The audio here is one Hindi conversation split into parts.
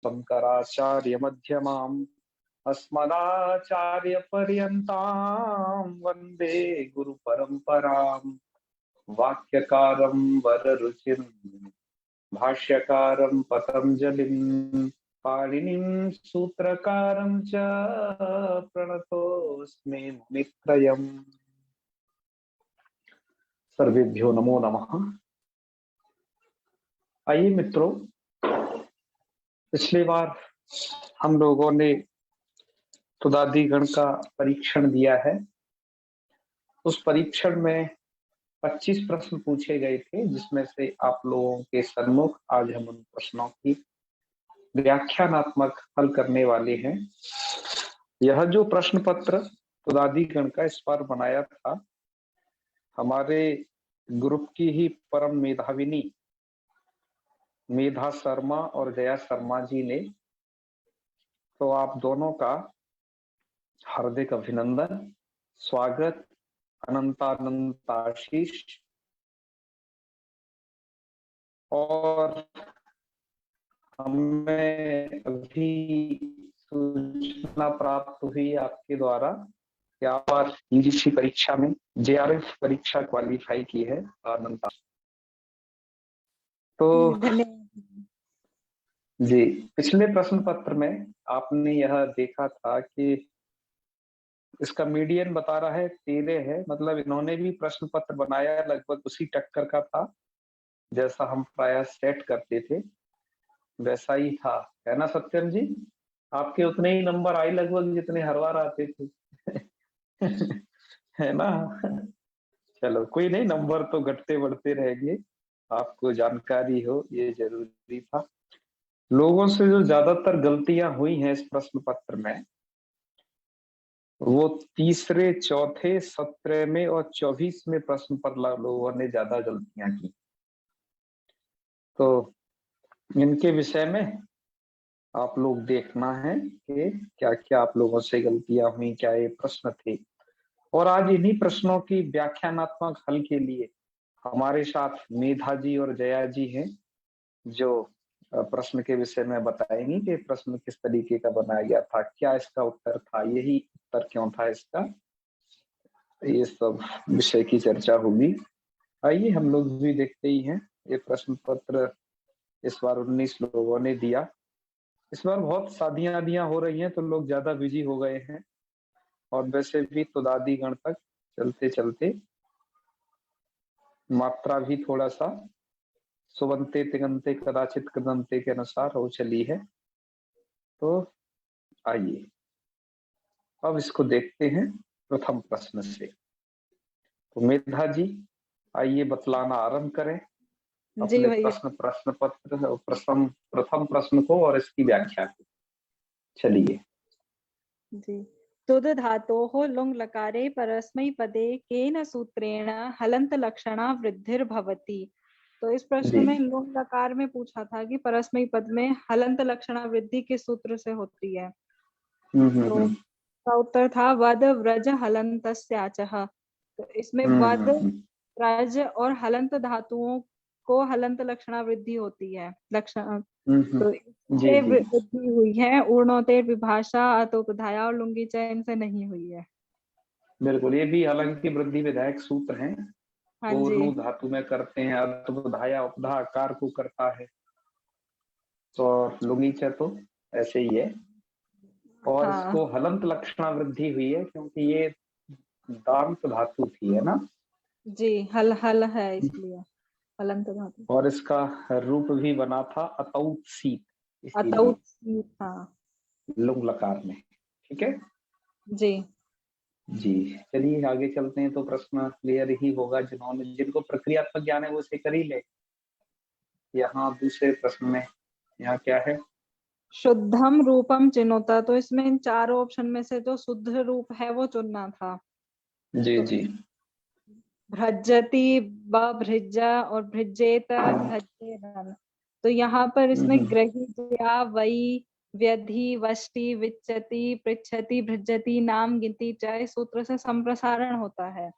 शंकराचार्य मध्यमाम् अस्मदाचार्य पर्यन्तां वन्दे गुरु परंपराम्। वाक्यकारं वररुचिं भाष्यकारं पतंजलिं पाणिनिं सूत्रकारं च प्रणतोऽस्मि मुनित्रयम्। सर्वेभ्यो नमो नमः। आइए मित्रों, पिछली बार हम लोगों ने तुदादी गण का परीक्षण दिया है। उस परीक्षण में 25 प्रश्न पूछे गए थे, जिसमें से आप लोगों के सम्मुख आज हम उन प्रश्नों की व्याख्यानात्मक हल करने वाले हैं। यह जो प्रश्न पत्र तुदादी गण का इस बार बनाया था, हमारे ग्रुप की ही परम मेधाविनी मेधा शर्मा और जया शर्मा जी ने, तो आप दोनों का हार्दिक अभिनंदन, स्वागत, अनंतानंत आशीष। और हमें अभी सूचना प्राप्त हुई आपके द्वारा कि आप यूजीसी परीक्षा में जेआरएफ परीक्षा क्वालिफाई की है। अनंता तो जी, पिछले प्रश्न पत्र में आपने यह देखा था कि इसका मीडियन बता रहा है 13 है, मतलब इन्होंने भी प्रश्न पत्र बनाया लगभग उसी टक्कर का था जैसा हम प्राय सेट करते थे, वैसा ही था, है ना सत्यम जी? आपके उतने ही नंबर आए लगभग जितने हर बार आते थे। है ना? चलो कोई नहीं, नंबर तो घटते बढ़ते रहेंगे, आपको जानकारी हो ये जरूरी था। लोगों से जो ज्यादातर गलतियां हुई हैं इस प्रश्न पत्र में, वो तीसरे, चौथे, 17वें और 24वें प्रश्न पर लोगों ने ज्यादा गलतियां की। तो इनके विषय में आप लोग देखना है कि क्या क्या आप लोगों से गलतियां हुई, क्या ये प्रश्न थे। और आज इन्हीं प्रश्नों की व्याख्यानात्मक हल के लिए हमारे साथ मेधा जी और जया जी हैं, जो प्रश्न के विषय में बताएंगी कि प्रश्न किस तरीके का बनाया गया था, क्या इसका उत्तर था, यही उत्तर क्यों था इसका, ये सब विषय की चर्चा होगी। आइए हम लोग भी देखते ही हैं। ये प्रश्न पत्र इस बार 19 लोगों ने दिया। इस बार बहुत शादियां हो रही हैं, तो लोग ज्यादा बिजी हो गए हैं, और वैसे भी तो दादी गण तक चलते चलते मात्रा भी थोड़ा सा सुबंते तिगंते कदाचित कदंते के अनुसार हो चली है। तो आइए अब इसको देखते हैं प्रथम प्रश्न से। तो मेधा जी आइए बतलाना आरंभ करें जी अपने भैया। प्रश्न पत्र प्रथम प्रश्न को और इसकी व्याख्या को। चलिए जी, तुद धातोः लुङ् लकारे परस्मैपदे केन सूत्रेण हलन्त लक्षणा वृद्धिर्भवति। तो इस प्रश्न में लुङ् लकार में पूछा था कि परस्मैपद में हलन्त लक्षणा वृद्धि किस सूत्र से होती है। तो का उत्तर था वद व्रज हलन्तस्याचः। तो इसमें वद, व्रज और हलंत धातुओं को हलंत लक्षणा वृद्धि होती है, लक्षण तो इससे वृद्धि हुई है। ऊर्णोतेर विभाषा अतोपधाया और लुंगी चयन से नहीं हुई है। बिल्कुल, ये भी हालांकि वृद्धि विधायक सूत्र हैं। हाँ जी, ऊर्णु धातु में करते हैं, अतोपधाया उपधा आकार को करता है, तो लुंगी च तो ऐसे ही है। और हाँ इसको हलंत लक्षणा वृद्धि हुई है क्योंकि ये दांत धातु थी, है ना जी, हल हल है इसलिए हलंत धातु। और इसका रूप भी बना था अतौत सीत, इसीलिए अतउत सीत, हाँ लुंग लकार में। ठीक है जी। जी, चलिए आगे चलते हैं। तो प्रश्न क्लियर ही होगा, जिनको प्रक्रियात्मक ज्ञान है वो इसे कर ही ले। यहाँ दूसरे प्रश्न में यहाँ क्या है? शुद्धम रूपम चिनोता। तो इसमें इन चारों ऑप्शन में से जो शुद्ध रूप है वो चुनना था। जी तो जी भ्रजति, बभ्रजा और भ्रजेत, भ्रजेरन। तो यहाँ पर इसमें ग्रहीत्या, वई, व्यधि, वष्टि, विच्यति, पृच्छति, भृजति, नाम, गिनती, चय सूत्र से संप्रसारण होता है।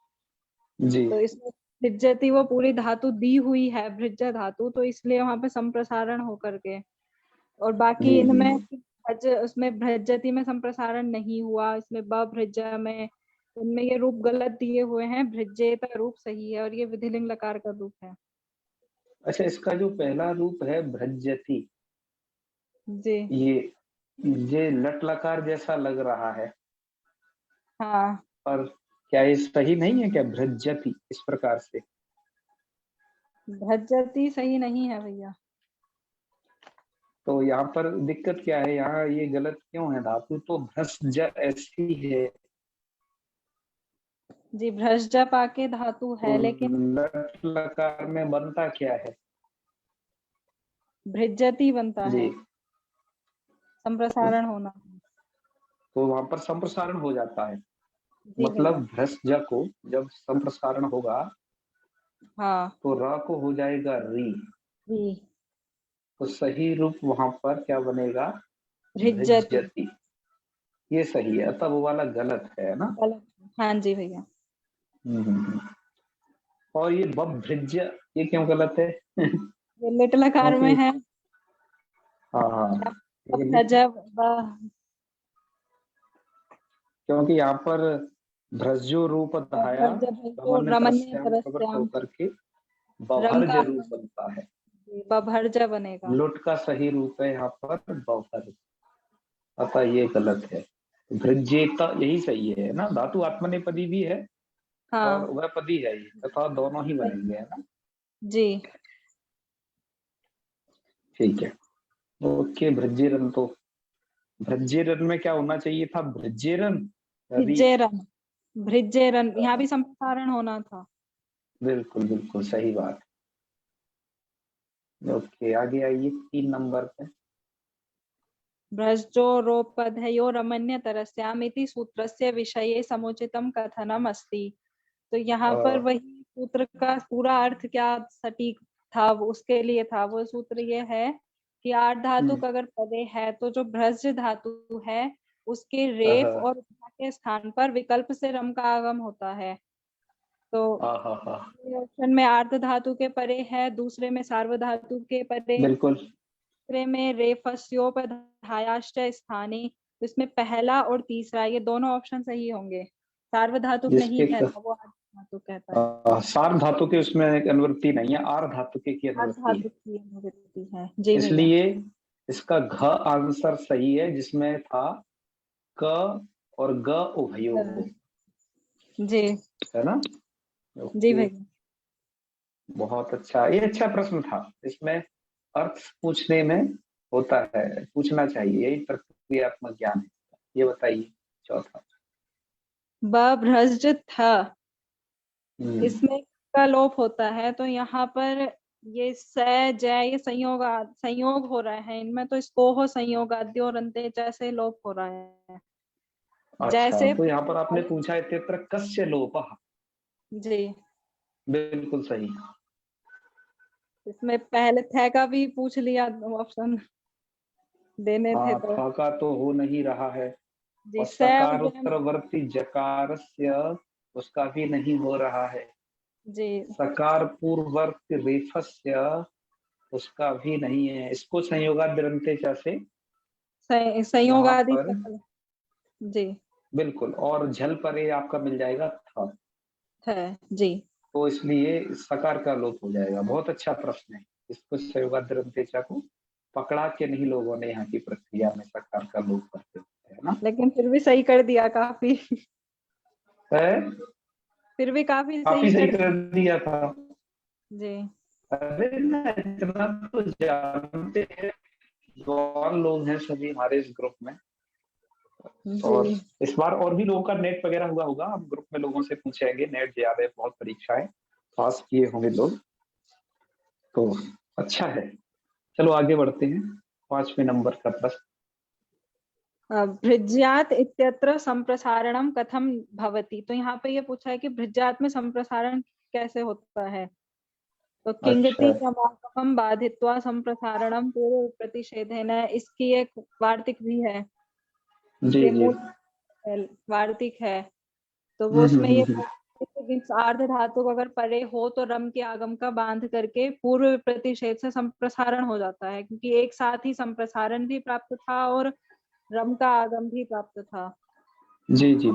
जी तो इसमें भृजति वो पूरी धातु दी हुई है, भृज धातु, तो इसलिए वहां पे संप्रसारण होकर के और बाकी जी जी इनमें जी। उसमें भ्रजति में संप्रसारण नहीं हुआ, इसमें बभ्रजा में, इनमें ये रूप गलत दिए हुए हैं। भ्रजेता रूप सही है और ये विधिलिंग लकार का रूप है। अच्छा, इसका जो पहला रूप है भ्रजति, जी ये ये लट लकार जैसा लग रहा है, हाँ। पर क्या ये सही नहीं है क्या, भ्रजति इस प्रकार से? भ्रजति सही नहीं है भैया। तो यहाँ पर दिक्कत क्या है, यहाँ ये गलत क्यों है? धातु तो भ्रज ऐसी है, जी भ्रष्टा पाके धातु तो है, लेकिन लट लकार में बनता क्या है? भ्रजति बनता जी, है, संप्रसारण होना। तो वहां पर संप्रसारण हो जाता है, जी भैया। मतलब भ्रष्ट को जब संप्रसारण होगा हाँ। तो र को हो जाएगा री, जी तो सही रूप वहां पर क्या बनेगा? भ्रजति। भ्रजति। ये सही है, तब वो वाला गलत है ना। गलत। हाँ जी भैया। हम्म। और ये बभ्रज, ये क्यों गलत है? ये लिट लकार में क्योंकि है। हाँ हाँ, ये भ्रजा क्योंकि यहाँ पर भ्रजो रूप धाया भर्ज भर्जो सामान्य रमणीय तरस्याम प्रवृत्त तरस्याम, होकर के रम बभर्ज का रूप बनता है। बभर्ज बनेगा। लुट का सही रूप है यहाँ पर बभर, अतः ये गलत है। भृजेता यही सही है ना, धातु आत्मनेपदी भी है और हाँ। वह पदी है ये, तथा दोनों ही बनेंगे, है ना। जी ठीक है। ओके, भृजेरन तो भृजेरन में क्या होना चाहिए था? भृजेरन री। भिज्जेरन, भृज्जेरन, यहाँ भी संप्रसारण होना था। बिल्कुल बिल्कुल सही बात। ओके, आगे आइए 3 नंबर पे। भ्रजो रोपधयो रमण्य तरस्याम इति सूत्रस्य विषये समुचितम कथनम अस्ति। तो यहाँ पर अ, वही सूत्र का पूरा अर्थ क्या सटीक था, वो उसके लिए था। वो सूत्र ये है कि आठ धातु हम्म, का अगर पदे है तो जो भ्रज धातु है उसके रेफ अह, और उपमा के स्थान पर विकल्प से रम का आगम होता है। तो आहा हा, पहले ऑप्शन में आर्ध धातु के परे है, दूसरे में सार्व धातु के परे, बिल्कुल। तीसरे में रेफस्योपधायाश्च स्थाने। तो इसमें पहला और तीसरा ये दोनों ऑप्शन सही होंगे। सार्वधातुक नहीं जिसके कहता, वो आर्ध धातुक कहता है। सार धातु के उसमें एक अनुवृत्ति नहीं है, आर धातु के की आर्ध अनुवृत्ति है। धातुक की अनुवृत्ति है। जी भैया। इसलिए इसका घ आंसर सही है, जिसमें था क और ग उभयो, जी है ना। जी ओके, भैया। बहुत अच्छा, ये अच्छा प्रश्न था। इसमें अर्थ पूछने में होता है, पूछना चाहिए, यही प्रक्रियात्मक ज्ञान है। ये बताइए चौथा। बभ्रज था, हम्म, इसमें का लोप होता है, तो यहाँ पर ये स जय ये संयोग संयोग हो रहा है इनमें, तो इसको हो संयोग आद्य और अंत्य जैसे लोप हो रहा है। अच्छा, जैसे तो यहाँ पर आपने पूछा है तेत्र कस्य लोपः। जी, बिल्कुल सही। इसमें पहले थे का भी पूछ लिया, ऑप्शन देने थे हाँ, तो। था का तो हो नहीं रहा है, जी और स और सकार जय में। उत्तरवर्ती जकारस्य उसका भी नहीं हो रहा है। जी सकार पूर्ववर्ती रेफस्य उसका भी नहीं है। इसको संयोगाद्यंते से संयोग वहां आदि पर सकल। जी बिल्कुल, और झल परे आपका मिल जाएगा था, है। जी तो इसलिए सकार का लोप हो जाएगा। बहुत अच्छा प्रश्न है। इसको संयोगाद्यंते को पकड़ा के नहीं लोगों ने यहाँ की प्रक्रिया में सकार का लोप करते हैं, है ना। लेकिन फिर भी सही कर दिया काफी। है, फिर भी काफी काफी सही सही कर कर दिया। दिया था। जी अरे ना, इतना तो जानते हैं, जवान लोग हैं सभी हमारे इस ग्रुप में। जी और इस बार और भी लोगों का नेट वगैरह हुआ होगा, हम ग्रुप में लोगों से पूछेंगे, नेट ज्यादा है, बहुत परीक्षाएं पास किए होंगे लोग, तो अच्छा है। चलो आगे बढ़ते हैं, 5वें नंबर का प्रश्न। भृज्यात इत्यत्र संप्रसारणम कथम भवति। तो यहाँ पे ये पूछा है कि भृज्यात में संप्रसारण कैसे होता है। तो अच्छा, किंगति क्रमागमं बाधित्वा संप्रसारणम पूर्व प्रतिषेधेन, इसकी एक वार्तिक भी है। जी इसके जी। मूल वार्तिक है, तो वो उसमें ये हम्म। मीन्स आर्ध धातु अगर परे हो तो रम के आगम का बांध करके पूर्व प्रतिषेध से संप्रसारण हो जाता है, क्योंकि एक साथ ही संप्रसारण भी प्राप्त था और रम का आगम भी प्राप्त था। जी जी।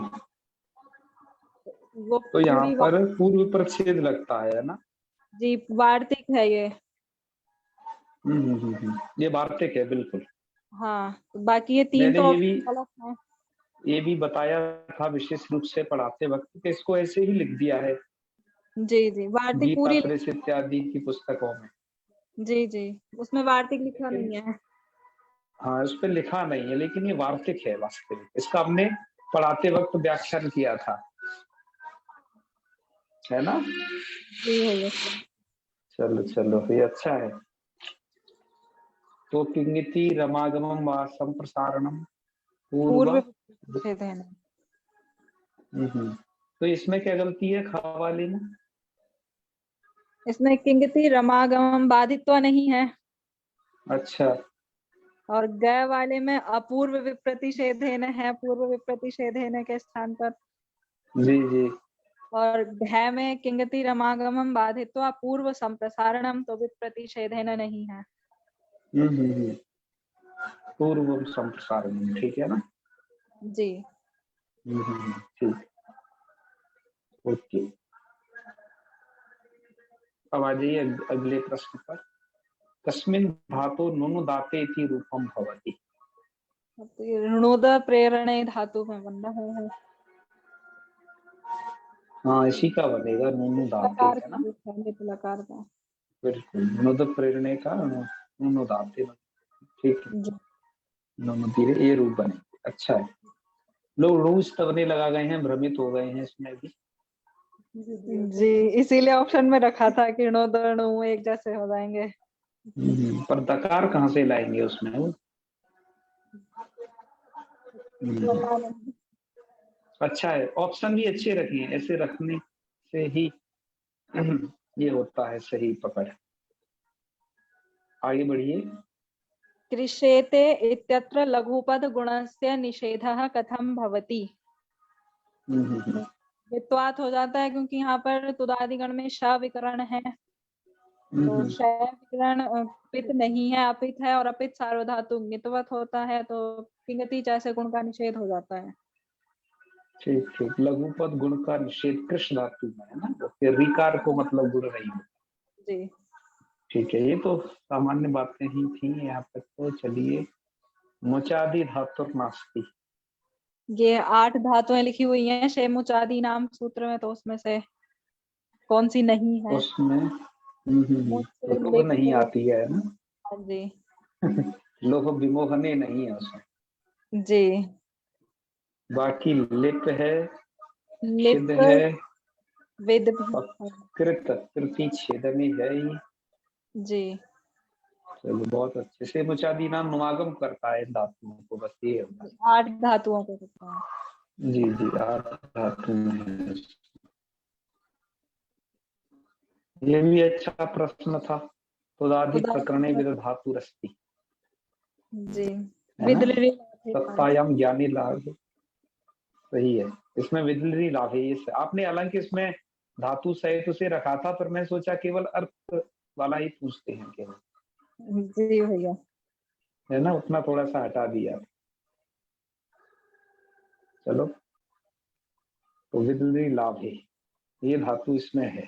वो तो यहाँ पूरी पर पूर्व प्रच्छेद लगता है ना? जी वार्तिक है ये। ये वार्तिक है बिल्कुल। हाँ, तो बाकी ये तीन मैंने तो ये गलत है। भी बताया था विशेष रूप से पढ़ाते वक्त कि इसको ऐसे ही लिख दिया है जी जी, वार्तिक गीता पूरी। प्रेस इत्यादि की पुस्तकों में। जी जी, उसमें वार्तिक लिखा लेकिन नहीं है। हाँ, इस पे लिखा नहीं है, लेकिन ये वार्तिक है वास्तविक। इसका हमने पढ़ाते वक्त व्याख्यान किया था, है ना? जी भैया। चलो चलो, ये अच्छा है। तो किंगिति रमागमम व संप्रसारणम पूर्व। पूर्व प्रतिषेध है ना। तो इसमें क्या गलती है खा वाले में? इसमें किंगति रमागम बाधित्व नहीं है, अच्छा। और ग वाले में अपूर्व विप्रतिषेधेन है, पूर्व विप्रतिषेधेन के स्थान पर। जी जी। और घ में किंगति रमागमम बाधित्व पूर्व संप्रसारणम, तो विप्रतिषेधेन नहीं है। पूर्व संप्रसारण, ठीक है ना? जी। ठीक। ओके, अब आ जाइए अगले प्रश्न पर। कस्मिन् धातु नुनु दाते इति रूपम भवति? ऋणोद प्रेरणे धातु में बनना है। हाँ, इसी का बनेगा, नुनु दाते, लकार है का ना? रूप है, लिप लकार का। बिल्कुल, नुद प्रेरणे का नुनु दाते, ठीक है। जी। नुनु धीरे ये रूप बने। अच्छा है। लोग रोज तवने लगा गए हैं, भ्रमित हो गए हैं इसमें भी। जी, इसीलिए ऑप्शन में रखा था कि ऋणोद ऋणु एक जैसे हो जाएंगे। पर दकार कहाँ से लाएंगे उसमें वो? पता नहीं। अच्छा है, ऑप्शन भी अच्छे रखे हैं, ऐसे रखने से ही ये होता है सही पकड़। आगे बढ़िए। कृष्येते इत्यत्र लघुपद गुणस्य निषेधः कथम भवति? वित्वात हो जाता है, क्योंकि यहाँ पर तुदादिगण में श विकरण है, तो श विकरण पित नहीं है, अपित है, और अपित सार्वधातु नित्वत होता है, तो पिंगति जैसे गुण का निषेध हो जाता है। ठीक ठीक, लघुपद गुण का निषेध कृष्ण धातु में है ना, तो फिर रिकार को मतलब गुण नहीं है। जी। ठीक है, ये तो सामान्य बातें ही थी यहाँ तक। तो चलिए, मुचादि धातु नास्ति। ये 8 धातुएं लिखी हुई हैं शेमुचादि नाम सूत्र में, तो उसमें से कौन सी नहीं है? उसमें मुझसे तो लोभ लिप नहीं आती है ना? जी। लोभ विमोहने नहीं है उसमें। जी। बाकी लिप है, छिद लिप है, वेद भी और है। कृत कृति छेद में है ही। जी। चलो, बहुत अच्छे से मुचादि नाम नुमागम करता है इन धातुओं को, बस ये होगा। 8 धातुओं को कहते हैं। जी जी, आठ धातु में। ये भी अच्छा प्रश्न था। तुदादि प्रकरणे विद धातु रस्ति, जी। है ना? विदलरी सत्तायाम ज्ञानी लाभ, सही है। इसमें विदलरी लाभ है। ये आपने हालांकि इसमें धातु सहित उसे रखा था, पर मैं सोचा केवल अर्थ वाला ही पूछते हैं केवल, जी भैया। है ना, उतना थोड़ा सा हटा दिया। चलो, तो विदलरी लाभ है, ये धातु इसमें है।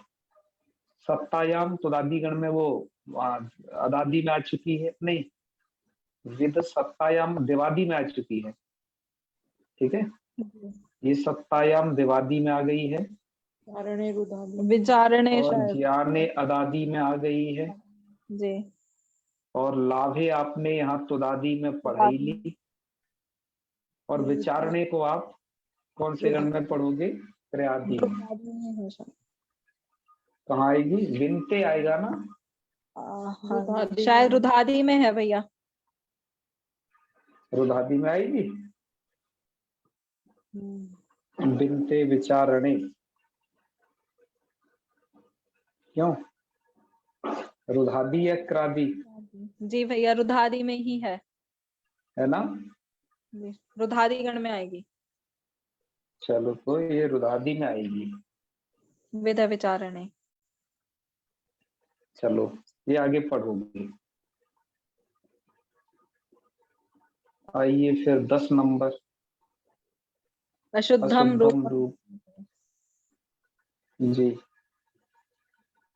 सत्तायाम तुदादि गण में वो अदादि में आ चुकी है, नहीं, विद सत्तायाम दिवादी में आ चुकी है। ठीक है, ये सत्तायाम दिवादी में आ गई है, विचारणे और शायद। ज्ञाने अदादि में आ गई है, जी। और लाभे आपने यहाँ तुदादि में पढ़ाई ली, और विचारणे को आप कौन से गण में पढ़ोगे? त्रियादि में। कहाँ आएगी? विनते आएगा ना? शायद रुधादि में है भैया। रुधादि में आएगी। विनते विचारणे, क्यों? रुधादि या क्रादि? जी भैया, रुधादि में ही है ना? रुधादि गण में आएगी। चलो, तो ये रुधादि में आएगी। विद विचारणे। चलो ये आगे पढ़ोगे। आइए फिर 10 नंबर, अशुद्धम अशुद्धम रूप। रूप। जी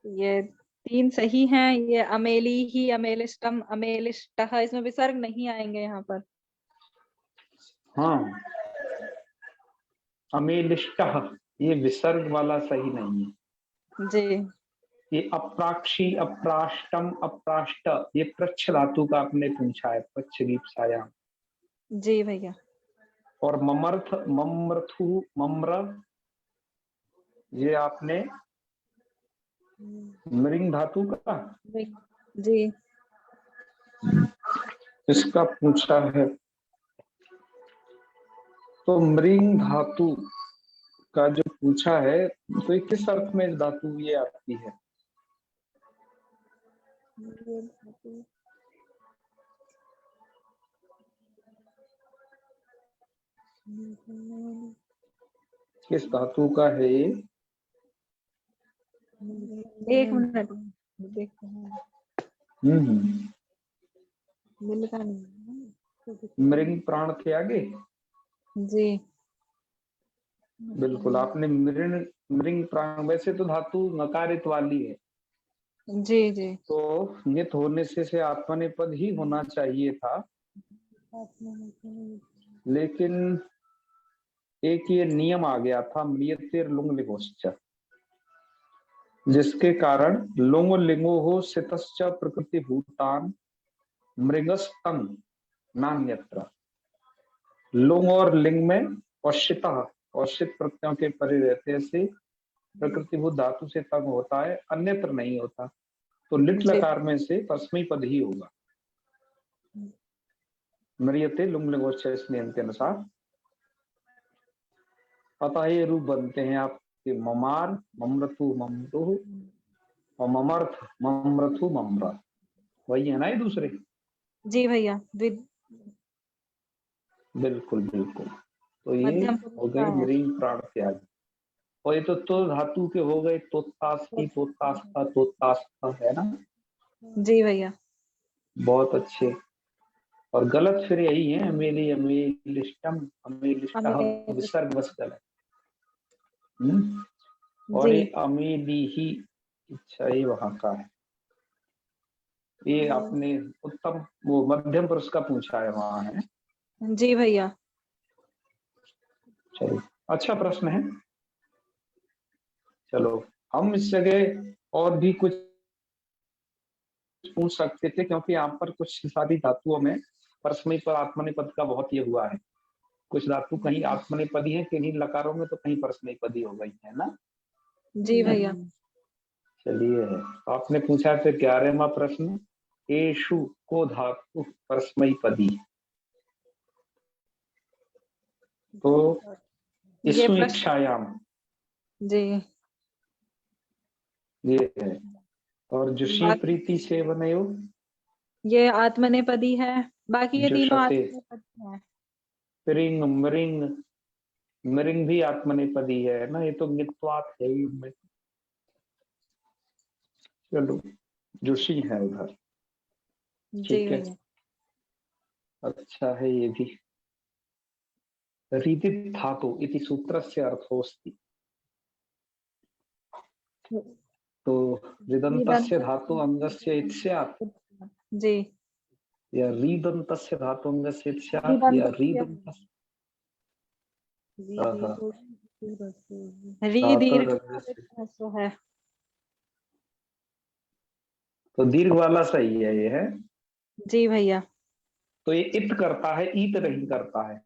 ये 3 सही हैं। ये अमेली ही, अमेलिष्टम, अमेलिष्टः, इसमें विसर्ग नहीं आएंगे यहाँ पर। हाँ, अमेलिष्टः ये विसर्ग वाला सही नहीं है। जी ये अप्राक्षी, अप्राष्टम, अप्राष्ट, ये प्रच्छ धातु का आपने पूछा है, प्रच्छ दीप्सायाम। जी भैया। और ममर्थ, ममर्थु, मम्र, ये आपने मृंग धातु का जी इसका पूछा है। तो मृंग धातु का जो पूछा है, तो ये किस अर्थ में धातु ये आती है? किस धातु का है ये? एक मिनट देखते हैं। मिलता नहीं। मृंग प्राण के आगे। जी बिल्कुल, आपने मृंग, मृंग प्राण, वैसे तो धातु नकारित वाली है, जी जी। तो नित होने से आत्मनेपद ही होना चाहिए था, लेकिन एक ये नियम आ गया था, म्रियतेर लुंग लिंगोश्च, जिसके कारण लुंग लिंगो हो सितश्च प्रकृति भूतान मृगस्तंग नान्यत्र। लुंग और लिंग में औषिता, औषित प्रत्ययों के परे रहते से प्रकृतिभूत धातु से तंग होता है, अन्यत्र नहीं होता। तो लिट जी लकार में से परस्मई पद ही होगा। मरियते लुंग लिंगोच्च इस नियम के अनुसार। अतः ये रूप बनते हैं आपके ममार, ममृतु, ममृतु और ममर्थ, ममृतु, मम्र। वही है ना ये दूसरे? जी भैया। बिल्कुल बिल्कुल। तो ये मध्यम हो पुरुष का गए है। मृंग प्राण त्याग। और ये तो धातु के हो गए, तोत्तास्ति, तोत्तास्ता, तोत्तास्ता, है ना? जी भैया। बहुत अच्छे। और गलत फिर यही है, अमेली, अमेलिष्टम, अमेलिष्टः, विसर्ग बस गलत। और जी ये अमेली ही, अच्छा ये वहां का है। ये आपने उत्तम वो मध्यम पुरुष का पूछा है, वहां है। जी भैया। चलो अच्छा प्रश्न है। चलो हम इस जगह और भी कुछ पूछ सकते थे, क्योंकि यहाँ पर कुछ सारी धातुओं में परस्मय पर आत्मनेपद का बहुत ये हुआ है। कुछ धातु कहीं आत्मनेपदी है, किन्हीं लकारों में तो कहीं परस्मयपदी हो गई है ना। जी भैया। चलिए, आपने पूछा फिर 11वां प्रश्न, एषु को धातु परस्मयपदी। तो ये इसु प्रश्न। इच्छायाम जी। ये है। और जुषी बाकी प्रीति से बनयो, ये आत्मनेपदी है। बाकी ये तीनों जुषते, आत्मनेपदी हैं। प्रिंग, मृंग, मृंग भी आत्मनेपदी है ना, ये तो मित्वात है ही उनमें। चलो जुषी है उधर, जी ठीक है। भैया। अच्छा है ये भी। रीतित धातु इति सूत्रस्य अर्थोऽस्ति। तो ऋदन्तस्य धातु अंगस्य इति स्यात्, जी। या रीदन्तस्य धातु अंगस्य इति स्यात्, या रीदन्तस्य। रीदन्तस्य री धातु दीर्घ अंगस्य। है। तो दीर्घ वाला सही है ये, है। जी भैया। तो ये इत करता है, ईत नहीं करता है।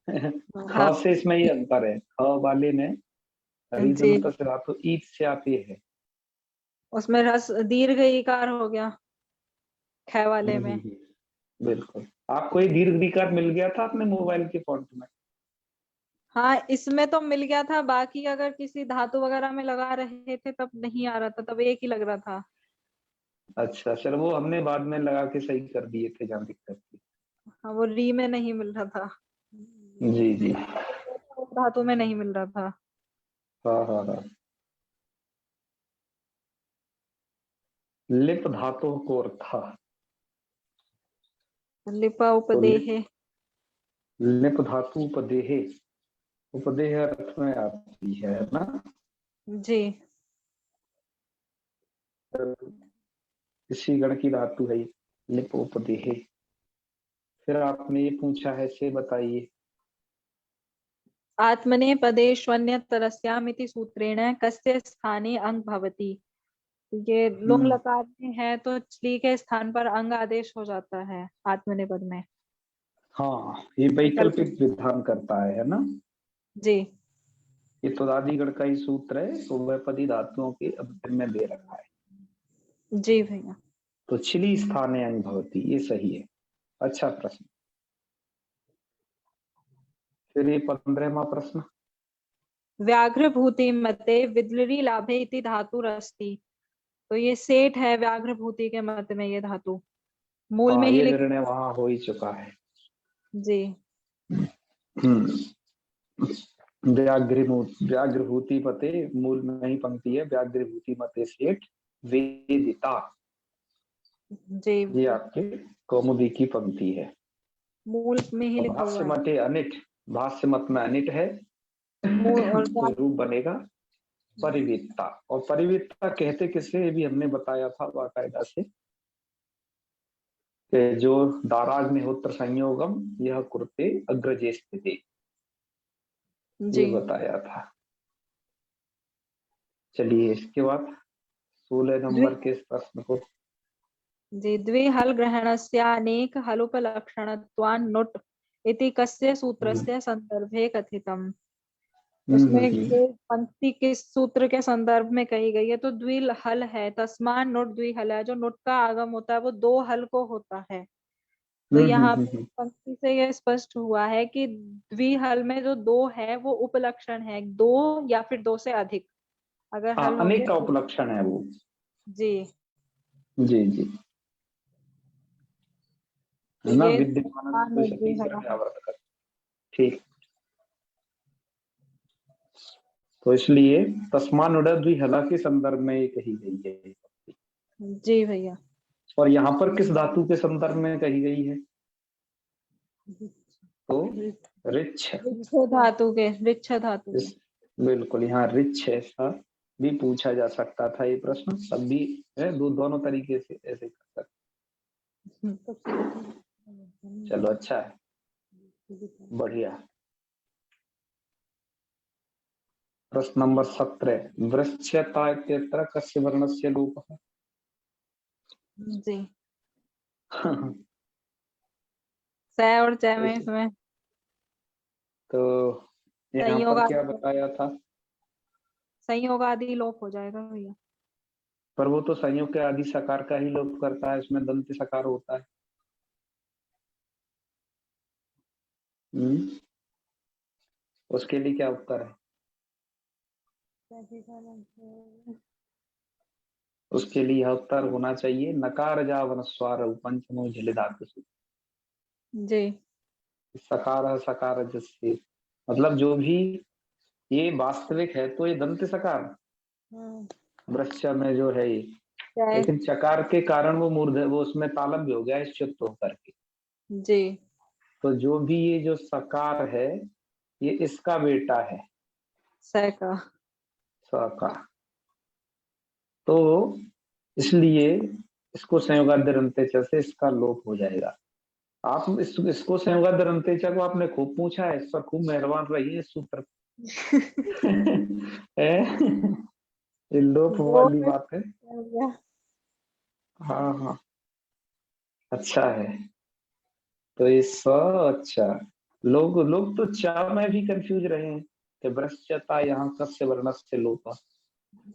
ख हाँ से इसमें ये अंतर है, ख वाले में जी। रीदंत से धातु ईत से आती है। उसमें रस दीर्घ इकार हो गया ख वाले में। बिल्कुल। आपको ये दीर्घ विकार मिल गया था अपने मोबाइल के फॉन्ट में? हाँ इसमें तो मिल गया था, बाकी अगर किसी धातु वगैरह में लगा रहे थे तब नहीं आ रहा था, तब एक ही लग रहा था। अच्छा चलो, वो हमने बाद में लगा के सही कर दिए थे जहाँ दिक्कत थी। हाँ वो री में नहीं मिल रहा था। जी जी। धातु में नहीं मिल रहा था। हाँ हाँ हाँ। लिप धातु को अर्थ। लिप तो उपदेहे। लिप धातु उपदेहे, उपदेह अर्थ में आती है ना। जी। तो इसी गण की धातु है लिप उपदेहे। फिर आपने ये पूछा है, से बताइए। आत्मनेपदे श्वन्यतरस्यामिति सूत्रेण कस्य स्थाने अंग भवति। ये लुंग लकार में है तो च्ली के स्थान पर अंग आदेश हो जाता है आत्मनेपद में। हाँ, ये विकल्प। वैकल्पिक विधान करता है ना। जी। ये तो आदिगण का ही सूत्र है, उभयपदी धातुओं के अवसर में दे रखा है। जी भैया। तो छिली स्थाने अंग भवति, ये सही है। अच्छा प्रश्न। फिर ये 15वां प्रश्न। व्याघ्र भूति मते विद्लरी लाभे इति धातुरस्ति। तो ये सेठ है व्याघ्र भूति के मत में ये धातु मूल में हाँ, ही ये लिखा। निर्णय वहां हो ही चुका है। जी। व्याघ्रभूति मते, मूल में ही पंक्ति है, व्याघ्रभूति मते सेठ वेदिता। जी। ये आपके कौमुदी की पंक्ति है। मूल में ही और लिखा हुआ भाष्य है। मते अनिट, भाष्य मत में अनिट है। मूल और तो रूप बनेगा परिवेत्ता। और परिवेत्ता कहते किसे, ये भी हमने बताया था बाकायदा से, कि जो दाराग्निहोत्र संयोगम यह कुरते अग्रजे स्थिति, जी। ये बताया था। चलिए इसके बाद 16 द्वि नंबर के इस प्रश्न को। जी द्विहल ग्रहणस्यानेक हलोपलक्षणत्वान् नुट् इति कस्य सूत्रस्य संदर्भे कथितम्। उसमें ये पंक्ति किस सूत्र के संदर्भ में कही गई है, तो द्विल हल है, तस्मान नुट द्विहल है। जो नुट का आगम होता है वो दो हल को होता है। तो यहाँ पे पंक्ति से ये स्पष्ट हुआ है कि द्विहल में जो दो है वो उपलक्षण है, दो या फिर दो से अधिक। अगर हाँ, हल अनेक होंगे का तो। उपलक्षण है वो। जी। जी जी, तो है ना, ये विद्यमान तस्मान नुट सती द्विहल है। व्यावर्त कर। ठीक। तो इसलिए तस्मान द्विहला के संदर्भ में ये कही गई है। जी भैया। और यहाँ पर किस धातु के संदर्भ में कही गई है, तो रिच्छ। ऋच्छ धातु के, ऋच्छ धातु के। इस बिल्कुल, यहाँ रिच्छ ऐसा भी पूछा जा सकता था। ये प्रश्न सब भी है, दोनों तरीके से ऐसे कर सकते। चलो अच्छा है, बढ़िया। प्रश्न नंबर 17, वृक्षता इत्यत्र कस्य वर्णस्य लोपः। जी। स और च में इसमें तो यहाँ संयोग पर क्या आदि, बताया था, संयोग आदि लोप हो जाएगा भैया। पर वो तो संयोग के आदि सकार का ही लोप करता है, इसमें दंत सकार होता है। उसके लिए क्या उत्तर है, उसके लिए यह उत्तर होना चाहिए, नकार जावन स्वर पंचमो झिल धातु। जी। सकार सकार जैसे, मतलब जो भी ये वास्तविक है तो ये दंत सकार वृक्ष में जो है ये, लेकिन चकार के कारण वो मूर्ध, वो उसमें तालम भी हो गया इस चित्त होकर के। जी। तो जो भी ये जो सकार है ये इसका बेटा है, स का। स का। तो इसलिए इसको संयोगाद्य अंत्यच से इसका लोप हो जाएगा। आप इसको संयोगाद्य अंत्यच को आपने खूब पूछा है, इस पर खूब मेहरबान रही है इस सूत्र। ये लोप दो वाली में बात है। हो गया। हाँ हाँ, अच्छा है। तो ये स, अच्छा, लोग लोग तो चा में भी कंफ्यूज रहे हैं कि वृश्चता यहाँ कस्य वर्णस्य लोप।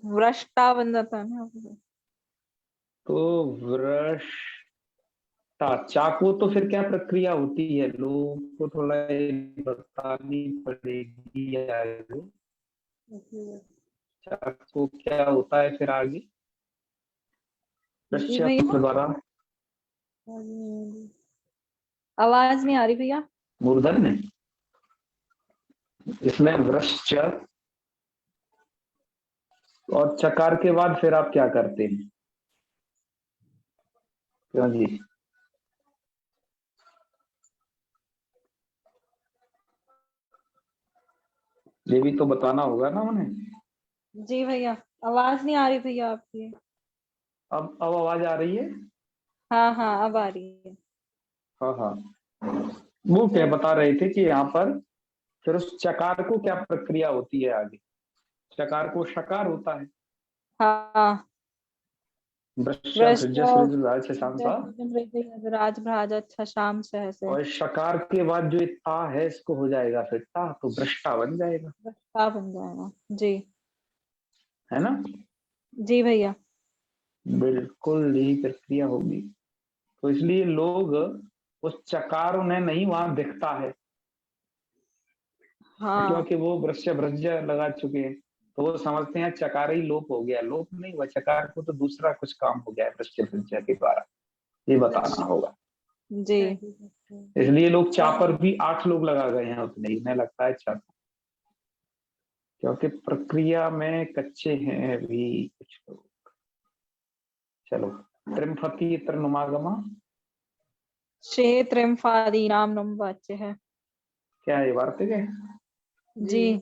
वृष्टा बन जाता है ना। तो वृष्टा चा को तो फिर क्या प्रक्रिया होती है, लोग को थोड़ा ये बतानी पड़ेगी आगे। चा को क्या होता है फिर आगे, जी वृश्च भैया। द्वारा आवाज नहीं आ रही भैया। मूर्धन्य, इसमें वृश्च और चकार के बाद फिर आप क्या करते हैं, क्यों जी? ये भी तो बताना होगा ना उन्हें। जी भैया, आवाज नहीं आ रही भैया आपकी। अब आवाज आ रही है? हाँ हाँ, अब आ रही है। हाँ हाँ। वो क्या तो बता रहे थे कि यहाँ पर फिर उस चकार को क्या प्रक्रिया होती है आगे? चकार को शकार होता है। हाँ, वृश्य वृष्ट भृजस ऋजुराज शशांसा। राजभ्राज अच्छा शाम से और शकार के बाद जो ये ता है इसको हो जाएगा फिर ता, तो भ्रष्टा बन जाएगा। का बन जाएगा। जी है ना? जी भैया। बिल्कुल यही प्रक्रिया होगी। तो इसलिए लोग उस चकार उन्हें नहीं वहां दिखता है, हाँ क्योंकि वो वृक्ष भ्रज लगा चुके हैं। तो वो समझते हैं चकार ही लोप हो गया। लोप नहीं हुआ, चकार को तो दूसरा कुछ काम हो गया है वृक्ष भ्रज के द्वारा। ये बताना होगा। जी। इसलिए लोग और चापर भी 8 लोग लगा गए हैं उतने ही, मैं लगता है चापर, क्योंकि प्रक्रिया में कच्चे हैं अभी कुछ लोग। चलो, त्रिमफती त्रिनुमागमा, क्षेत्रम्फादीनाम नुम वाच्य है। क्या ये वार्तिक है? जी,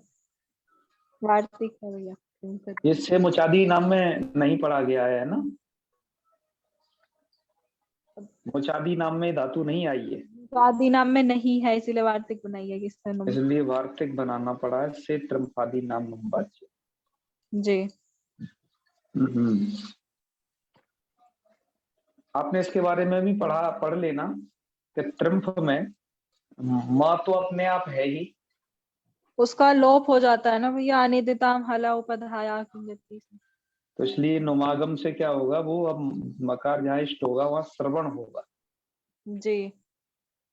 वार्तिक है भैया। ये से मुचादी नाम में नहीं पढ़ा गया है ना? मुचादी नाम में धातु नहीं आई है, तो आदि नाम में नहीं है, इसीलिए वार्तिक बनाई है किसने नुम। इसलिए वार्तिक बनाना पड़ा है। से त्रिमफादी नाम नुम्बाच्य। जी हम्म। आपने इसके बारे में भी पढ़ लेना कि त्रिम्फ में माँ तो अपने आप है ही। उसका लोप हो जाता है ना भैया, अनिदिताम हला उपधाया किंजति से। तो इसलिए नुमागम से क्या होगा, वो अब मकार जहाँ इष्ट होगा वहां श्रवण होगा। जी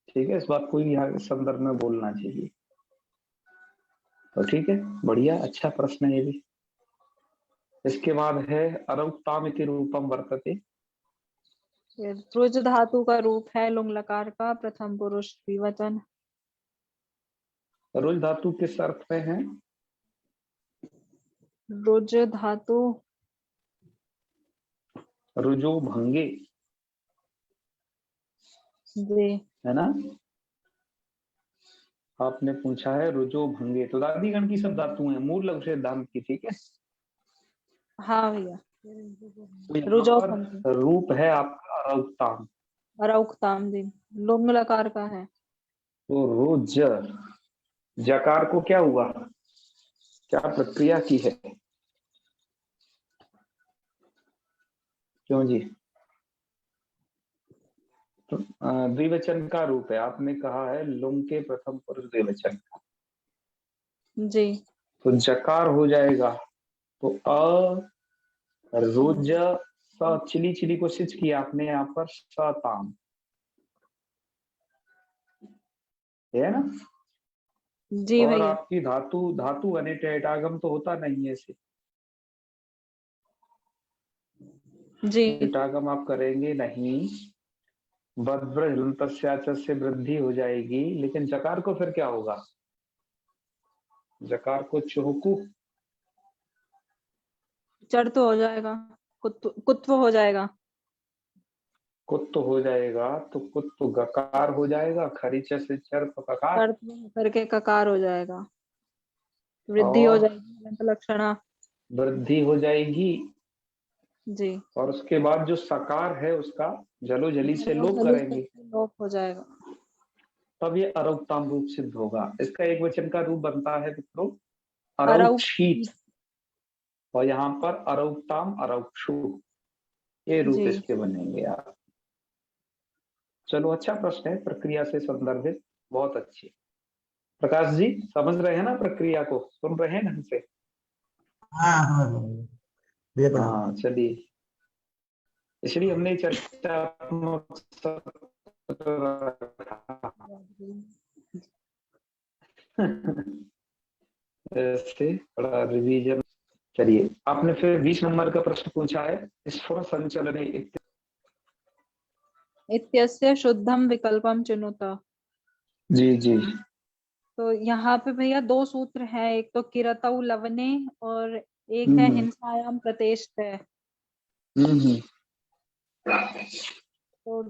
ठीक है, इस बात को भी यहाँ संदर्भ में बोलना चाहिए। तो ठीक है, बढ़िया, अच्छा प्रश्न है ये भी। इसके बाद है अरौक्ताम इति रूपम वर्तते। फिर रुज धातु का रूप है लुंग लकार का प्रथम पुरुष द्विवचन। रुज धातु किस अर्थ में है? रुज धातु रुजो भंगे, जी है ना? आपने पूछा है रुजो भंगे, तो दादीगण की सब धातु हैं मूल लघु सिद्धांत की। ठीक है, हाँ भैया। तो यहाँ रुजो पर भंगी रूप है आपका अरौक्ताम। और उक्ताम जी लुंग लकार का है। तो रोज जकार को क्या हुआ, क्या प्रक्रिया की है? क्यों जी? तो द्विवचन का रूप है, आपने कहा है लुंग के प्रथम पुरुष द्विवचन का। जी तो जकार हो जाएगा, तो रोज स चिली चिली को सिच किया आपने यहाँ पर सताम, है ना? जी और भैया। आपकी धातु धातु अनिटेटागम तो होता नहीं है इसे। जी टेटागम आप करेंगे नहीं, बद्व्रजलंतस्याच से वृद्धि हो जाएगी, लेकिन जकार को फिर क्या होगा? जकार को चुहकू, चढ़ तो हो जाएगा, कुत्व हो जाएगा। कुत्त हो जाएगा, तो कुत्त गकार हो जाएगा, खरीच से चर ककार। कर्त करके ककार हो जाएगा, वृद्धि हो और जाएगी अनंत लक्षणा। वृद्धि हो जाएगी, जी और उसके बाद जो सकार है उसका जलो जली से जलो लोप जली से करेंगे, लोप हो जाएगा। तब ये अरौक्ताम रूप सिद्ध होगा। इसका एक वचन का रूप बनता है मित्रों अरौक अरौक्षीत, और यहाँ पर अरौक्ताम अरौक्षु, ये रूप जी इसके बनेंगे आप। चलो, अच्छा प्रश्न है, प्रक्रिया से संदर्भित, बहुत अच्छी। प्रकाश जी समझ रहे हैं ना प्रक्रिया को, सुन रहे हैं ढंग से? हाँ हाँ भैया प्रणाम। हाँ चलिए, इसलिए हमने चर्चात्मक सत्र रखा। ऐसे थोड़ा रिवीजन। चलिए, आपने फिर 20 नंबर का प्रश्न पूछा है, स्फुर संचलने इत्यस्य शुद्धम विकल्पम चिनुत। जी जी। तो यहाँ पे भैया दो सूत्र हैं, एक तो किरतौ लवने और एक है हम्म हिंसायाम प्रतिष्ठित है। हम्म। तो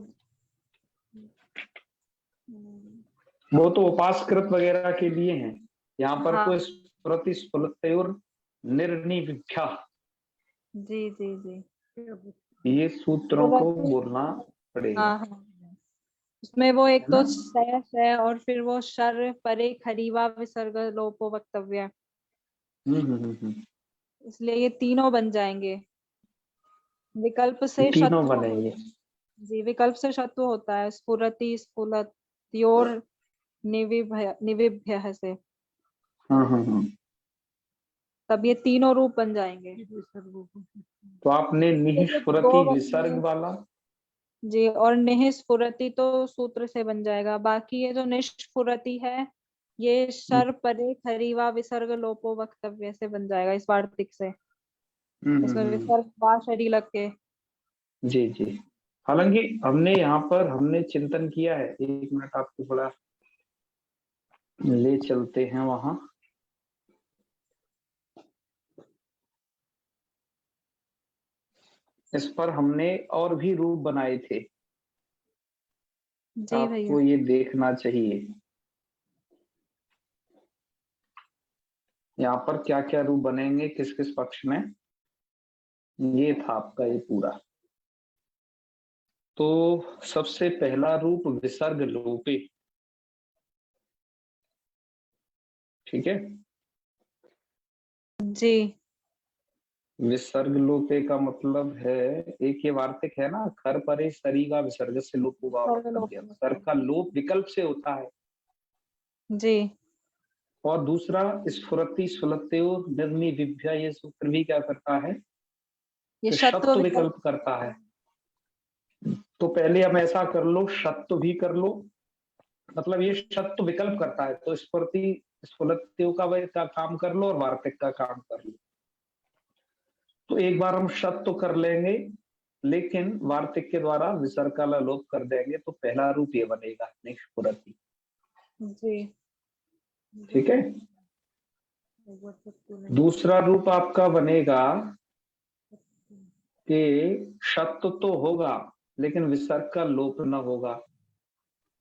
वो तो उपासकृत वगैरह के लिए हैं। यहाँ पर हाँ तो स्फुरति स्फुलत्योर निर्निविभ्या, जी जी जी, ये तो सूत्रों को वैसे बोलना पड़ेगा, हाँ हाँ, उसमें वो है एक ना। तो शय है और फिर वो शर परे खरीवा विसर्ग लोपो वक्तव्य, हम्म। इसलिए ये तीनों बन जाएंगे। विकल्प ये से तीनों शत्रु बनेंगे। जी, विकल्प से शत्रु होता है स्फुरति स्फुलत्योर निविभ्य से, हाँ। तब ये तीनों रूप बन जाएंगे। तो आपने तो ये दो निस्फुरति विसर्ग बनेंगे वाला, जी, और निस्फुरति तो सूत्र से बन जाएगा। बाकी ये जो निष्फुरति है ये शर परे खरीवा विसर्ग लोपो वक्तव्य से बन जाएगा, इस वार्तिक से। इसमें हम्म। विसर्ग बा शरी लग के। जी जी। हालांकि हमने यहाँ पर हमने चिंतन किया है, 1 मिनट आपको थोड़ा ले चलते हैं वहां। इस पर हमने और भी रूप बनाए थे, जी भैया। आपको ये देखना चाहिए यहाँ पर क्या क्या रूप बनेंगे किस किस पक्ष में, ये था आपका ये पूरा। तो सबसे पहला रूप विसर्ग लोपे, ठीक है। जी विसर्ग लोपे का मतलब है, एक ये वार्तिक है ना, खर परे सरी का विसर्ग से लोप हुआ विसर्ग वक्तव्य, लोपो सर का वक्तव्य। लोप विकल्प से होता है। जी, और दूसरा स्फुरति स्फुलत्यो निर्निविभ्य, ये सूत्र भी क्या करता है, ये तो शत्व शत्व विकल्प। विकल्प करता है। तो पहले हम ऐसा कर लो, शत्व भी कर लो, मतलब ये शत्व विकल्प करता है, तो स्फुरति स्फुलत्यो का वह का काम कर लो और वार्तिक का काम कर लो। तो एक बार हम शत्व कर लेंगे, लेकिन वार्तिक के द्वारा विसर्ग का लोप कर देंगे, तो पहला रूप ये बनेगा निष्फुरति, जी ठीक है। दूसरा रूप आपका बनेगा कि शत्व तो होगा लेकिन विसर्ग का लोप न होगा,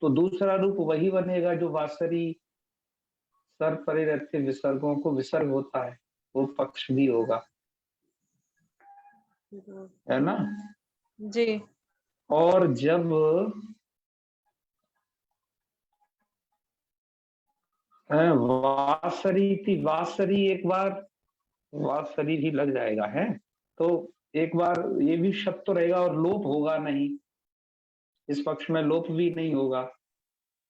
तो दूसरा रूप वही बनेगा जो वासरी सर परे रहते विसर्गों को विसर्ग होता है, वो पक्ष भी होगा, है ना। जी और जब वासरी थी, वासरी एक बार वासरी भी लग जाएगा है, तो एक बार ये भी शब्द तो रहेगा और लोप होगा नहीं, इस पक्ष में लोप भी नहीं होगा,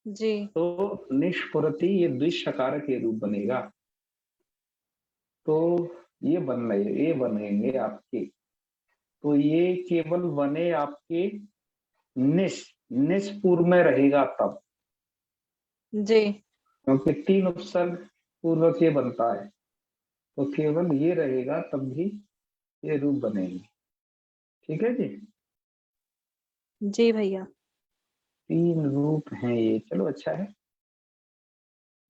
जी तो निष्फुरति ये द्विशकार के रूप बनेगा। तो ये बनेंगे आपके, तो ये केवल बने आपके निस पूर्व में रहेगा तब, जी क्योंकि 3 उपसर्ग पूर्वक ये बनता है, तो केवल ये रहेगा तब भी ये रूप बनेंगे, ठीक है जी। जी भैया। 3 रूप हैं ये, चलो अच्छा है,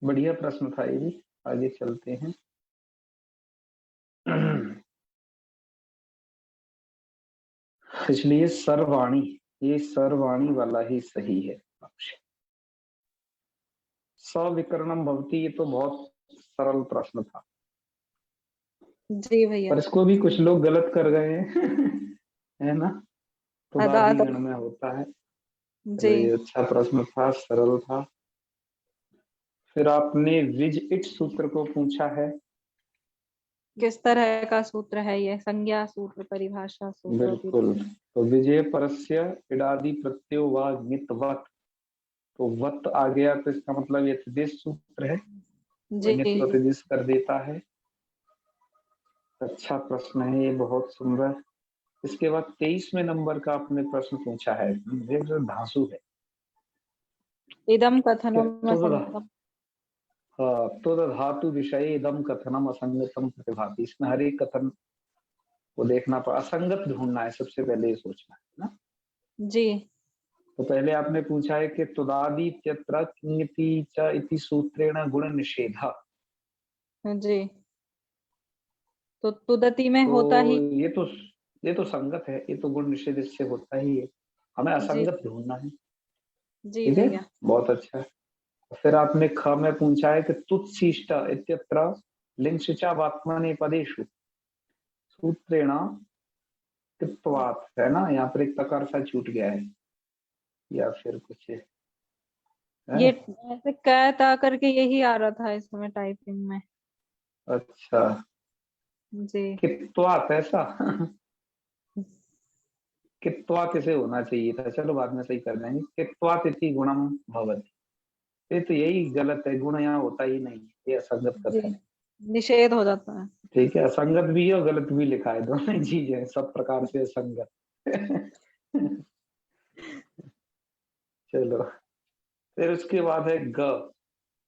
बढ़िया प्रश्न था ये भी। आगे चलते हैं। इसलिए सर्वाणी, ये सर्वाणी वाला ही सही है। सविकरणम भवती, ये तो बहुत सरल प्रश्न था, जी भैया। पर इसको भी कुछ लोग गलत कर गए हैं। है ना, तो आधा दादी आधा। गण में होता है। जी, चलो ये अच्छा प्रश्न था, सरल था। फिर आपने विज इट सूत्र को पूछा है। किस तरह का सूत्र है ये? संज्ञा सूत्र, परिभाषा सूत्र, बिल्कुल, तो विजय परस्य इडादि प्रत्ययो व नितवत, तो वत आ गया तो इसका मतलब ये तद्देश सूत्र है, जी वही तद्देश कर देता है। अच्छा प्रश्न है ये, बहुत सुंदर। इसके बाद 23वें नंबर का आपने प्रश्न पूछा है, ये जो धांसू है, इदम क्या कथनम असंगतम। तो धातु विषय इदम कथनम असंगतम प्रतिभाति, इसमें हर एक कथन को देखना पड़ा, असंगत ढूंढना है सबसे पहले, ये सोचना है ना। जी तो पहले आपने पूछा है कि तुदादि इत्यत्र किंगति च इति सूत्रेण गुण निषेधा, जी, तो तुदती में तो होता ही। ये तो संगत है, ये तो गुण निषेध इससे होता ही है। हमें जी असंगत ढूंढना है। जी ठीक है, भैया। बहुत अच्छा है। फिर आपने ख में पूछा है कि तुत्शिष्ट इत्यत्र लिंग पदेषु सूत्रेण कृत्वात्, है ना, यहाँ पर एक तकार सा छूट गया है या फिर कुछ है। ये ऐसे कहता करके यही आ रहा था इसमें टाइपिंग में। अच्छा, जी कित्वात् ऐसा कित्वा कैसे होना चाहिए था, चलो बाद में सही कर देंगे। कित्वात् इति गुणम भवति, ये तो यही गलत है, गुण यहाँ होता ही नहीं, ये असंगत जी, कथन है। निषेध हो जाता है। ठीक है, असंगत भी है और गलत भी लिखा है, दोनों चीज है, सब प्रकार से असंगत चलो, फिर उसके बाद है ग,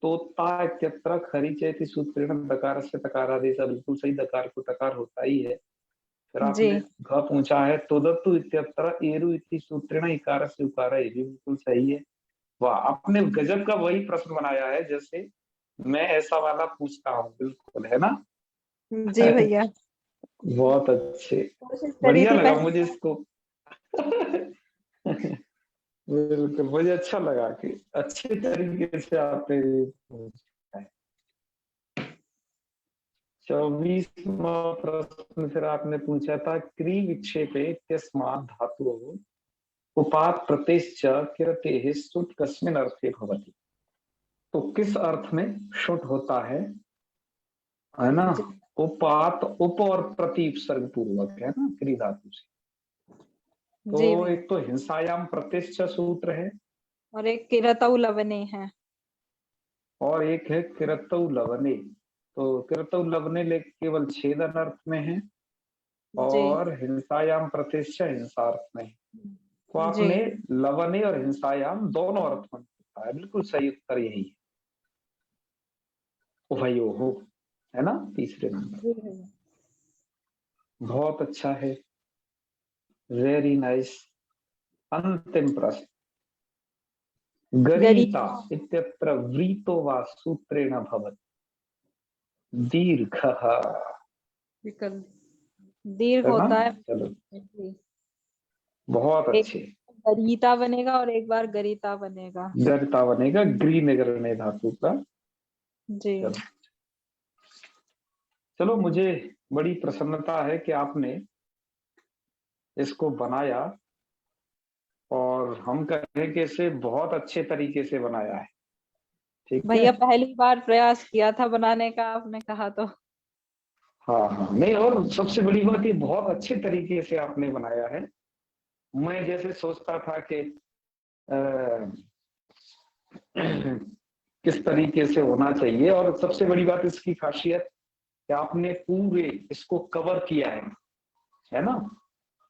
तोता इत्यत्र खरी चेति सूत्रेण दकार से तकारादेश, बिल्कुल सही, दकार को तकार होता ही है। फिर जी आपने घ पूछा है तोदत्तु इत्यत्र एरु इति सूत्रेण इकार से उकार, ये भी बिल्कुल सही है। वाह, आपने गजब का वही प्रश्न बनाया है जैसे मैं ऐसा वाला पूछता हूँ, बिल्कुल, है ना जी भैया, बहुत अच्छे, कोशिश करी बढ़िया थी लगा पहले। मुझे इसको बिल्कुल, मुझे अच्छा लगा कि अच्छे तरीके से आपने 24वां प्रश्न फिर आपने पूछा था क्री विक्षेपे इत्यस्मात् धातुः उपात् प्रत्ययश्च किरतेः सुट् कस्मिन् अर्थे भवति, तो किस अर्थ में शुट होता है ना। जी उपात, उप और प्रति उपसर्ग पूर्वक, है ना, क्री धातु से। तो जी भैया। एक तो हिंसायाम प्रतिष्ठा सूत्र है और एक किरतऊ लवने है। और एक है किरतौ लवने। तो किरतौ लवने केवल छेदन अर्थ में है जी और हिंसायाम प्रतिष्ठा हिंसार्थ में है। तो जी आपने लवने और हिंसायाम दोनों अर्थ में पूछा है, बिल्कुल सही उत्तर यही है, उभयो हो, है ना, तीसरे नंबर। जी भैया। बहुत अच्छा है, वेरी नाइस। अंतिम प्रश्न, गरी गरीता इत्यत्र व्रीतो वा सूत्रेण भवति दीर्घः, विकल्प दीर्घ है ना। होता है। चलो, जी, बहुत एक अच्छे। गरीता बनेगा और एक बार गरिता बनेगा। गर्ता बनेगा ग्री निगरने धातु का। जी चलो, चलो, मुझे बड़ी प्रसन्नता है कि आपने इसको बनाया और हम कहें कि इसे बहुत अच्छे तरीके से बनाया है। ठीक है, भैया, पहली बार प्रयास किया था बनाने का, आपने कहा तो। हाँ हाँ, नहीं, और सबसे बड़ी बात ये बहुत अच्छे तरीके से आपने बनाया है। मैं जैसे सोचता था कि अ, किस तरीके से होना चाहिए, और सबसे बड़ी बात इसकी खासियत कि आपने पूरे इसको कवर किया है ना,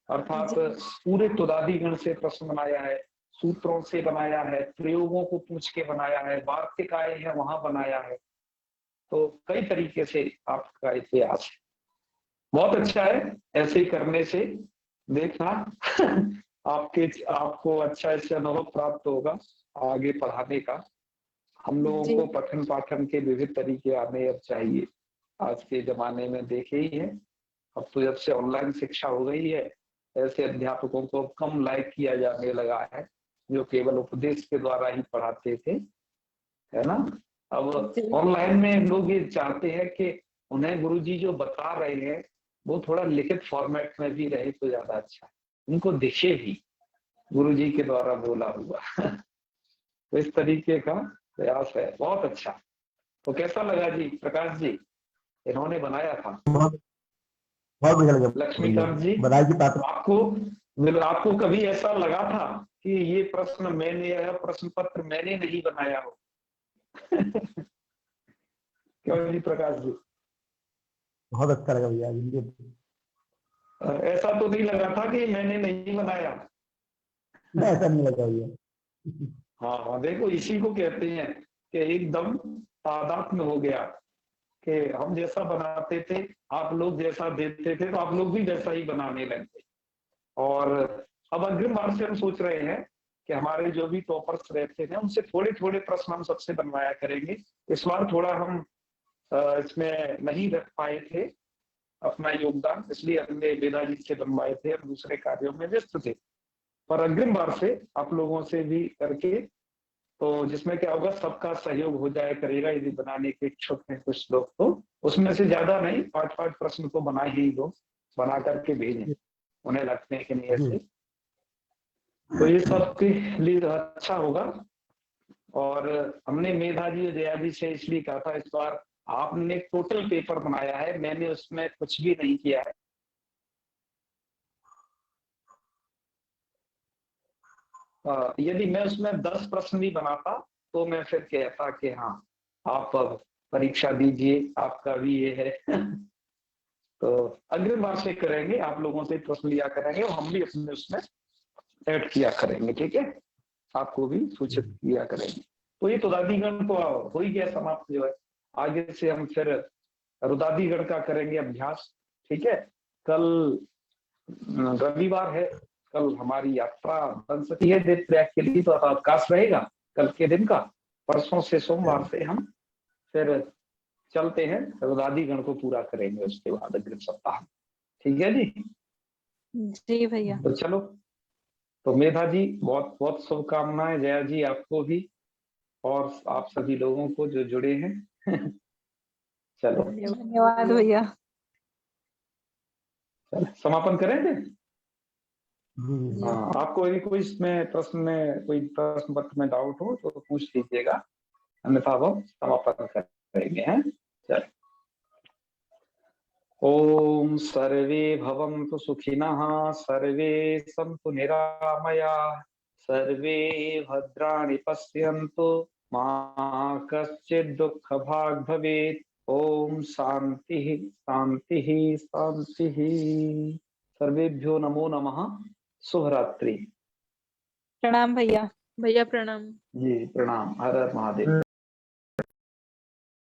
अर्थात जी पूरे तुदादिगण से प्रश्न बनाया है, सूत्रों से बनाया है, प्रयोगों को पूछ के बनाया है, वार्तिक आए हैं वहां बनाया है, तो कई तरीके से आपका इतिहास है, बहुत अच्छा है। ऐसे ही करने से देखना आपको अच्छा इससे अनुभव प्राप्त होगा आगे पढ़ाने का। हम लोगों जी को पठन पाठन के विविध तरीके आने अब चाहिए, आज के जमाने में देखे ही है। अब तो जब से ऑनलाइन शिक्षा हो गई है, ऐसे अध्यापकों को कम लायक किया जाने लगा है जो केवल उपदेश के द्वारा ही पढ़ाते थे, है ना। अब जी ऑनलाइन में लोग ये चाहते हैं कि उन्हें गुरुजी जो बता रहे हैं वो थोड़ा लिखित फॉर्मेट में भी रहे तो ज्यादा अच्छा है, उनको दिखे भी गुरुजी के द्वारा बोला हुआ तो इस तरीके का प्रयास है, बहुत अच्छा। तो कैसा लगा जी प्रकाश जी, इन्होंने बनाया था बहुत बहुत बढ़िया लगा भैया, लक्ष्मीकांत जी, बधाई की पात्र। आपको कभी ऐसा लगा था कि ये प्रश्न मैंने या प्रश्न पत्र मैंने नहीं बनाया हो क्यों जी प्रकाश जी, बहुत अच्छा लगा भैया जिनके। ऐसा तो नहीं लगा था कि मैंने नहीं बनाया। नहीं, ऐसा नहीं लगा भैया। हाँ हाँ, देखो इसी को कहते हैं कि एकदम तादात्म्य हो गया कि हम जैसा बनाते थे आप लोग जैसा देते थे तो आप लोग भी वैसा ही बनाने लगे। और अब अग्रिम बार से हम सोच रहे हैं कि हमारे जो भी टॉपर्स रहते थे उनसे थोड़े थोड़े प्रश्न हम सबसे बनवाया करेंगे। इस बार थोड़ा हम इसमें नहीं रख पाए थे अपना योगदान, इसलिए हमने वेदा जी से बनवाए थे, हम दूसरे कार्यों में व्यस्त थे। पर अग्रिम बार से आप लोगों से भी करके, तो जिसमें क्या होगा, सबका सहयोग हो जाए करेगा। यदि बनाने के इच्छुक हैं कुछ लोग तो उसमें से ज्यादा नहीं, 5-5 प्रश्न तो बना ही लो, बना करके भेजें, उन्हें लगते हैं कि नहीं ऐसे, तो ये सबके लिए अच्छा होगा। और हमने मेधा जी और जया जी से इसलिए कहा था, इस बार आपने टोटल पेपर बनाया है, मैंने उसमें कुछ भी नहीं किया है। यदि मैं उसमें 10 प्रश्न भी बनाता तो मैं फिर कहता कि हाँ आप अब परीक्षा दीजिए, आपका भी ये है। तो अग्रिम बार से करेंगे, आप लोगों से प्रश्न लिया करेंगे और हम भी अपने उसमें ऐड किया करेंगे, ठीक है, आपको भी सूचित किया करेंगे। तो ये रुदादीगण तो हो ही गया समाप्त जो है। आगे से हम फिर रुदादीगण का करेंगे अभ्यास, ठीक है। कल रविवार है, कल हमारी यात्रा बन सकती है देवप्रयाग के लिए, तो अवकाश रहेगा कल के दिन का। परसों से सोमवार से हम फिर चलते हैं, रुदादीगण को पूरा करेंगे उसके बाद अगले सप्ताह, ठीक है जी। जी भैया। तो चलो, तो मेधा जी बहुत बहुत शुभकामनाएं, जया जी आपको भी, और आप सभी लोगों को जो जुड़े हैं। चलो धन्यवाद भैया। समापन करेंगे। जी हाँ, आपको यदि कोई इसमें प्रश्न में, कोई प्रश्न पत्र में डाउट हो तो पूछ लीजिएगा, अन्यथा हम समापन करेंगे हैं। चलो, ओम सर्वे भवन्तु सुखिनः, सर्वे सन्तु निरामयाः, सर्वे भद्राणि पश्यन्तु, मा कश्चित् दुःखभाग् भवेत्। ओम शांति शांति शांति। सर्वेभ्यो नमो नमः। शुभ रात्रि। प्रणाम भैया। भैया प्रणाम। जी प्रणाम। हर हर महादेव।